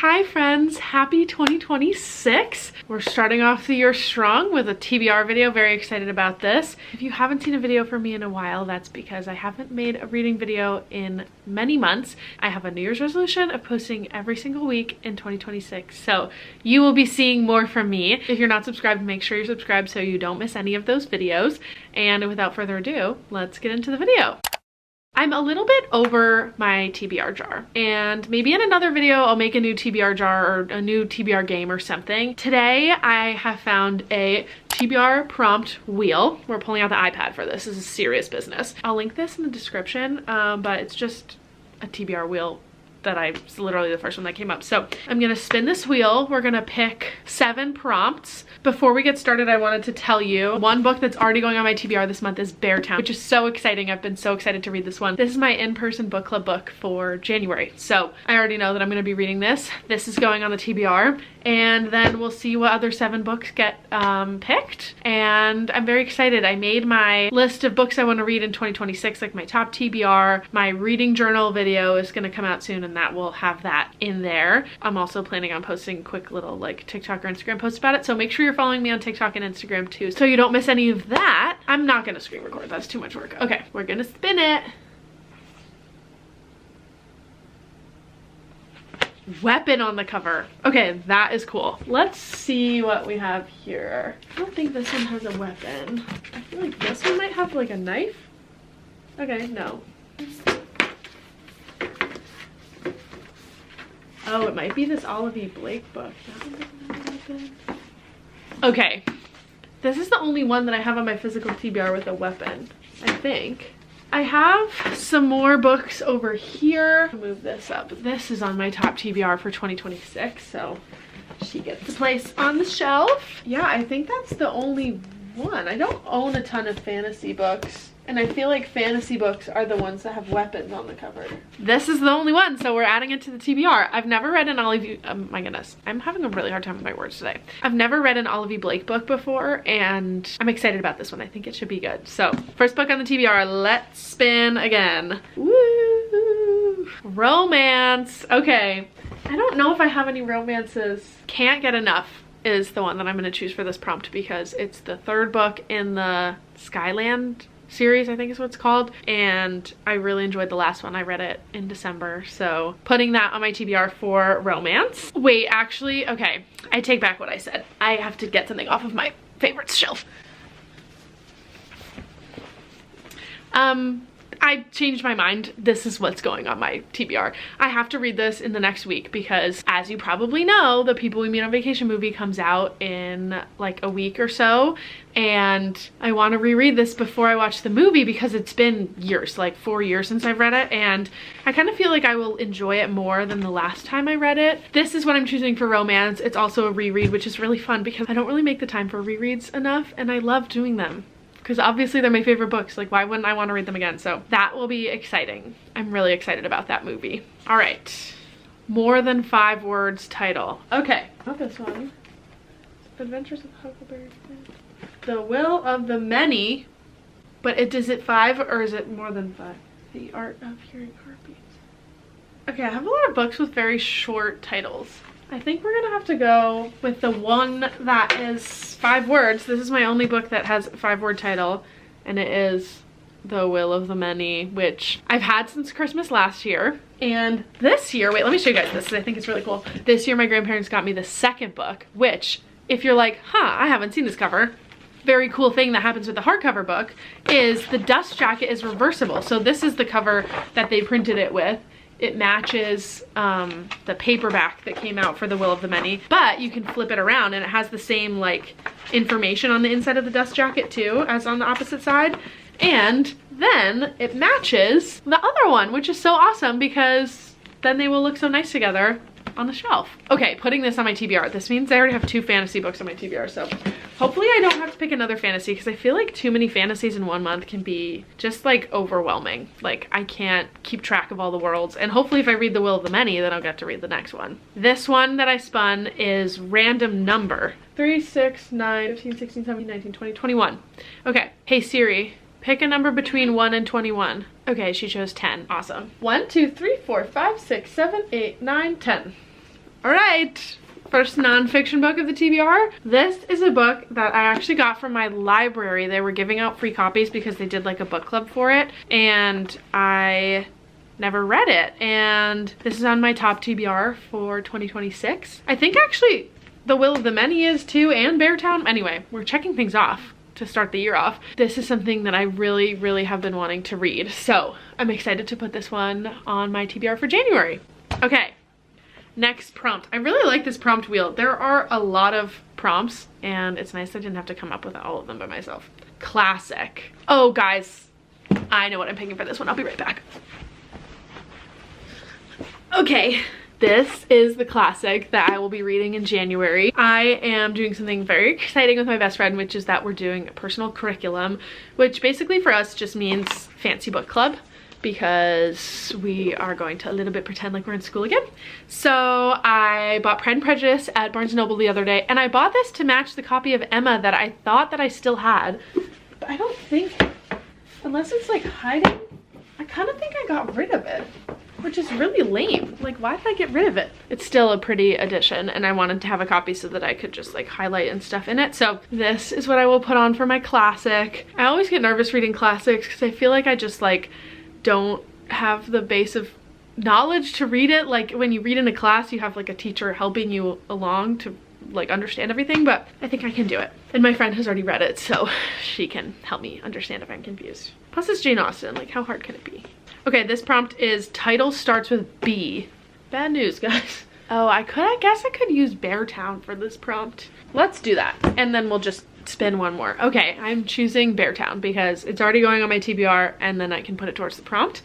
Hi friends, happy 2026. We're starting off the year strong with a TBR video. Very excited about this. If you haven't seen a video from me in a while, that's because I haven't made a reading video in many months. I have a New Year's resolution of posting every single week in 2026. So you will be seeing more from me. If you're not subscribed, make sure you're subscribed so you don't miss any of those videos. And without further ado, let's get into the video. I'm a little bit over my TBR jar, and maybe in another video I'll make a new TBR jar or a new TBR game or something. Today I have found a TBR prompt wheel. We're pulling out the iPad for this. This is serious business. I'll link this in the description, but it's just a TBR wheel that it's literally the first one that came up. So I'm gonna spin this wheel. We're gonna pick 7 prompts. Before we get started, I wanted to tell you one book that's already going on my TBR this month is Beartown, which is so exciting. I've been so excited to read this one. This is my in-person book club book for January. So I already know that I'm gonna be reading this. This is going on the TBR, and then we'll see what other 7 books get picked. And I'm very excited. I made my list of books I wanna read in 2026, like my top TBR. My reading journal video is gonna come out soon, and that will have that in there. I'm also planning on posting quick little like TikTok or Instagram posts about it, so make sure you're following me on TikTok and Instagram too so you don't miss any of that. I'm not gonna screen record, that's too much work. Okay, we're gonna spin it. Weapon on the cover. Okay, that is cool. Let's see what we have here. I don't think this one has a weapon. I feel like this one might have like a knife. Okay, no. Oh, it might be this Olivia Blake book. That one doesn't have a weapon. Okay, this is the only one that I have on my physical TBR with a weapon, I think. I have some more books over here. I'll move this up. This is on my top TBR for 2026, so she gets a place on the shelf. Yeah, I think that's the only one. I don't own a ton of fantasy books, and I feel like fantasy books are the ones that have weapons on the cover. This is the only one, so we're adding it to the TBR. I've never read an Olivia, my goodness, I'm having a really hard time with my words today. I've never read an Olivia Blake book before, and I'm excited about this one. I think it should be good. So, first book on the TBR, let's spin again. Woo! Romance. Okay, I don't know if I have any romances. Can't Get Enough is the one that I'm gonna choose for this prompt because it's the 3rd book in the Skyland series, I think is what it's called, and I really enjoyed the last one. I read it in December, so putting that on my TBR for romance. Wait, actually, okay, I take back what I said. I have to get something off of my favorites shelf. I changed my mind. This is what's going on my TBR. I have to read this in the next week because, as you probably know, the People We Meet on Vacation movie comes out in like a week or so, and I want to reread this before I watch the movie because it's been years, like 4 years since I've read it, and I kind of feel like I will enjoy it more than the last time I read it. This is what I'm choosing for romance. It's also a reread, which is really fun because I don't really make the time for rereads enough, and I love doing them. Because obviously they're my favorite books. Like, why wouldn't I want to read them again? So that will be exciting. I'm really excited about that movie. All right, More Than 5 Words title. Okay, not this one. Adventures of Huckleberry Finn. The Will of the Many. But is it 5 or is it more than 5? The Art of Hearing Heartbeats. Okay, I have a lot of books with very short titles. I think we're gonna have to go with the one that is 5 words. This is my only book that has a 5-word title, and it is The Will of the Many, which I've had since Christmas last year. And this year, wait, let me show you guys this because I think it's really cool. This year my grandparents got me the 2nd book, which, if you're like, huh, I haven't seen this cover, very cool thing that happens with the hardcover book is the dust jacket is reversible. So this is the cover that they printed it with. It matches the paperback that came out for The Will of the Many, but you can flip it around and it has the same like information on the inside of the dust jacket too as on the opposite side. And then it matches the other one, which is so awesome because then they will look so nice together on the shelf. Okay, putting this on my TBR. This means I already have 2 fantasy books on my TBR, so hopefully I don't have to pick another fantasy because I feel like too many fantasies in one month can be just like overwhelming. Like I can't keep track of all the worlds, and hopefully if I read The Will of the Many, then I'll get to read the next one. This one that I spun is Random Number. 3, 6, 9, 15, 16, 17, 19, 20, 21. Okay, hey Siri, pick a number between 1 and 21. Okay, she chose 10. Awesome. 1, 2, 3, 4, 5, 6, 7, 8, 9, 10. All right, first nonfiction book of the TBR. This is a book that I actually got from my library. They were giving out free copies because they did like a book club for it, and I never read it. And this is on my top TBR for 2026. I think actually The Will of the Many is too, and Beartown. Anyway, we're checking things off to start the year off. This is something that I really have been wanting to read. So I'm excited to put this one on my TBR for January. Okay. Next prompt. I really like this prompt wheel. There are a lot of prompts and it's nice I didn't have to come up with all of them by myself. Classic. Oh guys, I know what I'm picking for this one. I'll be right back. Okay, this is the classic that I will be reading in January. I am doing something very exciting with my best friend, which is that we're doing a personal curriculum, which basically for us just means fancy book club, because we are going to a little bit pretend like we're in school again. So I bought Pride and Prejudice at Barnes & Noble the other day, and I bought this to match the copy of Emma that I thought that I still had, but I don't think, unless it's like hiding, I kind of think I got rid of it, which is really lame. Like, why did I get rid of it? It's still a pretty edition, and I wanted to have a copy so that I could just like highlight and stuff in it. So this is what I will put on for my classic. I always get nervous reading classics because I feel like I just like don't have the base of knowledge to read it. Like when you read in a class, you have like a teacher helping you along to like understand everything, but I think I can do it. And my friend has already read it, so she can help me understand if I'm confused. Plus it's Jane Austen, like how hard can it be? Okay, this prompt is title starts with B. Bad news, guys. Oh, I guess I could use Beartown for this prompt. Let's do that, and then we'll just spin one more. Okay, I'm choosing Beartown because it's already going on my TBR, and then I can put it towards the prompt,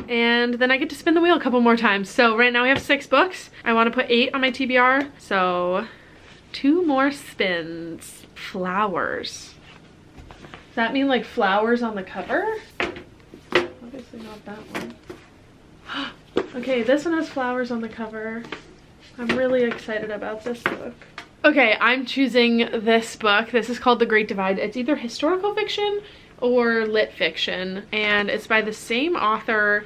and then I get to spin the wheel a couple more times. So right now we have 6 books. I want to put 8 on my TBR, so 2 more spins. Flowers. Does that mean like flowers on the cover? Obviously not that one. Okay, this one has flowers on the cover. I'm really excited about this book. Okay, I'm choosing this book. This is called The Great Divide. It's either historical fiction or lit fiction, and it's by the same author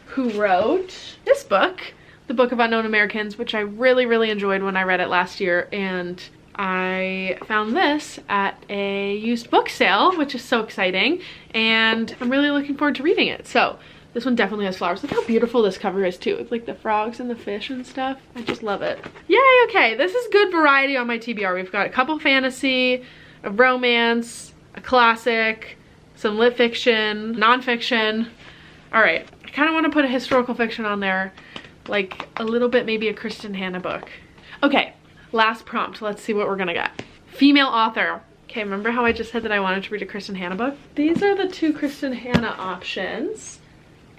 who wrote this book, The Book of Unknown Americans, which I really enjoyed when I read it last year, and I found this at a used book sale, which is so exciting, and I'm really looking forward to reading it. So this one definitely has flowers. Look how beautiful this cover is too. It's like the frogs and the fish and stuff. I just love it. Yay, okay, this is good variety on my TBR. We've got a couple fantasy, a romance, a classic, some lit fiction, nonfiction. All right, I kind of want to put a historical fiction on there, like a little bit, maybe a Kristen Hanna book. Okay, last prompt. Let's see what we're gonna get. Female author. Okay, remember how I just said that I wanted to read a Kristen Hanna book? These are the 2 Kristen Hanna options.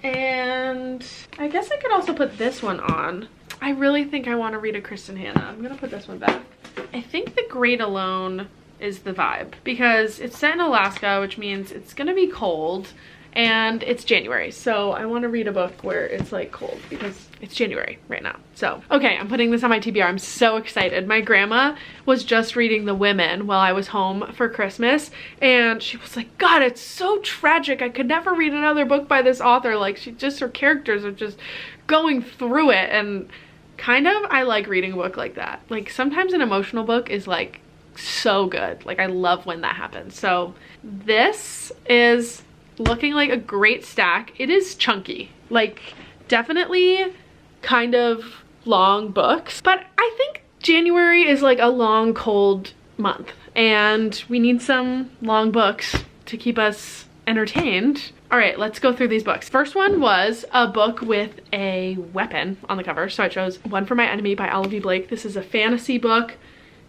And I guess I could also put this one on. I really think I want to read a Kristen Hanna. I'm gonna put this one back. I think The Great Alone is the vibe because it's set in Alaska, which means it's gonna be cold, and it's January, so I want to read a book where it's like cold because it's January right now. So okay, I'm putting this on my TBR. I'm so excited. My grandma was just reading The Women while I was home for Christmas, and she was like, God, it's so tragic. I could never read another book by this author. Like, her characters are just going through it, and kind of I like reading a book like that. Like sometimes an emotional book is like so good. Like I love when that happens. So this is looking like a great stack. It is chunky, like definitely kind of long books, but I think January is like a long cold month and we need some long books to keep us entertained. All right, let's go through these books. First one was a book with a weapon on the cover, so I chose One for My Enemy by Olive Blake. This is a fantasy book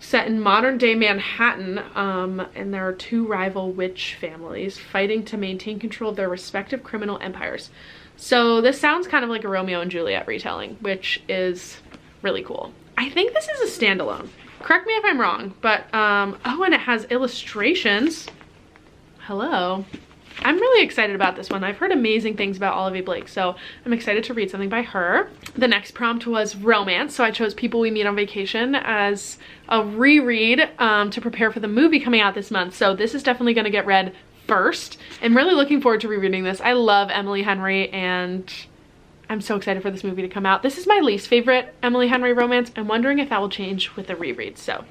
set in modern day Manhattan, and there are 2 rival witch families fighting to maintain control of their respective criminal empires. So this sounds kind of like a Romeo and Juliet retelling, which is really cool. I think this is a standalone. Correct me if I'm wrong, but oh, and it has illustrations. Hello. I'm really excited about this one. I've heard amazing things about Olive Blake, so I'm excited to read something by her. The next prompt was romance, so I chose People We Meet on Vacation as a reread to prepare for the movie coming out this month. So this is definitely going to get read first. I'm really looking forward to rereading this. I love Emily Henry, and I'm so excited for this movie to come out. This is my least favorite Emily Henry romance. I'm wondering if that will change with the reread, so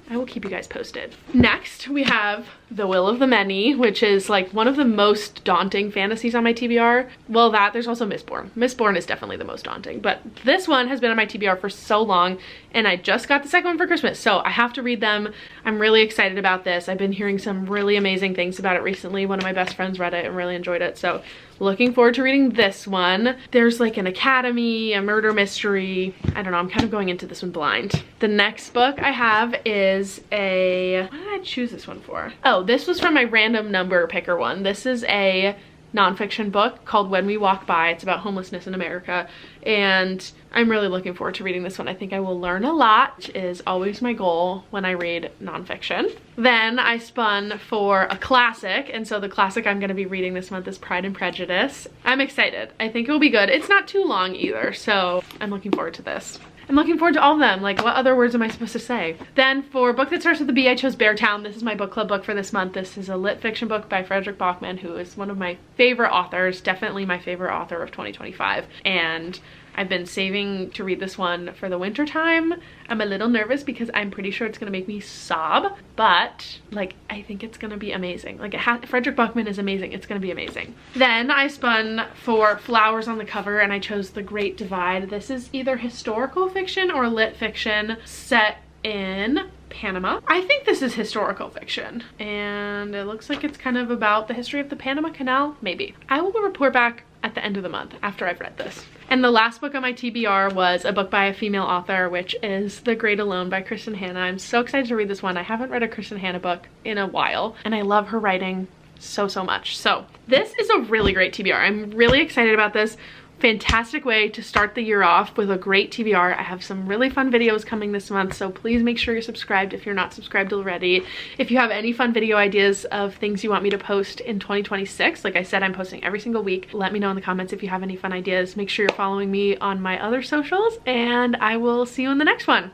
I will keep you guys posted. Next, we have The Will of the Many, which is like one of the most daunting fantasies on my TBR. Well, there's also Mistborn. Mistborn is definitely the most daunting, but this one has been on my TBR for so long, and I just got the second one for Christmas, so I have to read them. I'm really excited about this. I've been hearing some really amazing things about it recently. One of my best friends read it and really enjoyed it, so looking forward to reading this one. There's like an academy, a murder mystery. I don't know, I'm kind of going into this one blind. The next book I have is what did I choose this one for? Oh, this was from my random number picker one. This is a nonfiction book called When We Walk By. It's about homelessness in America, and I'm really looking forward to reading this one. I think I will learn a lot, which is always my goal when I read nonfiction. Then I spun for a classic, and so the classic I'm going to be reading this month is Pride and Prejudice. I'm excited. I think it will be good. It's not too long either, so I'm looking forward to this. I'm looking forward to all of them. Like, what other words am I supposed to say? Then for a book that starts with a B, I chose Beartown. This is my book club book for this month. This is a lit fiction book by Frederick Bachman, who is one of my favorite authors, definitely my favorite author of 2025. And I've been saving to read this one for the winter time. I'm a little nervous because I'm pretty sure it's gonna make me sob, but like, I think it's gonna be amazing. Like, Frederick Bachman is amazing. It's gonna be amazing. Then I spun for Flowers on the Cover, and I chose The Great Divide. This is either historical fiction or lit fiction set in Panama. I think this is historical fiction, and it looks like it's kind of about the history of the Panama Canal, maybe. I will report back at the end of the month after I've read this. And the last book on my TBR was a book by a female author, which is The Great Alone by Kristen Hanna. I'm so excited to read this one. I haven't read a Kristen Hanna book in a while, and I love her writing so much. So this is a really great TBR. I'm really excited about this. Fantastic way to start the year off with a great TBR. I have some really fun videos coming this month, so please make sure you're subscribed if you're not subscribed already. If you have any fun video ideas of things you want me to post in 2026, like I said, I'm posting every single week. Let me know in the comments if you have any fun ideas. Make sure you're following me on my other socials, and I will see you in the next one.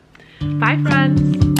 Bye, friends.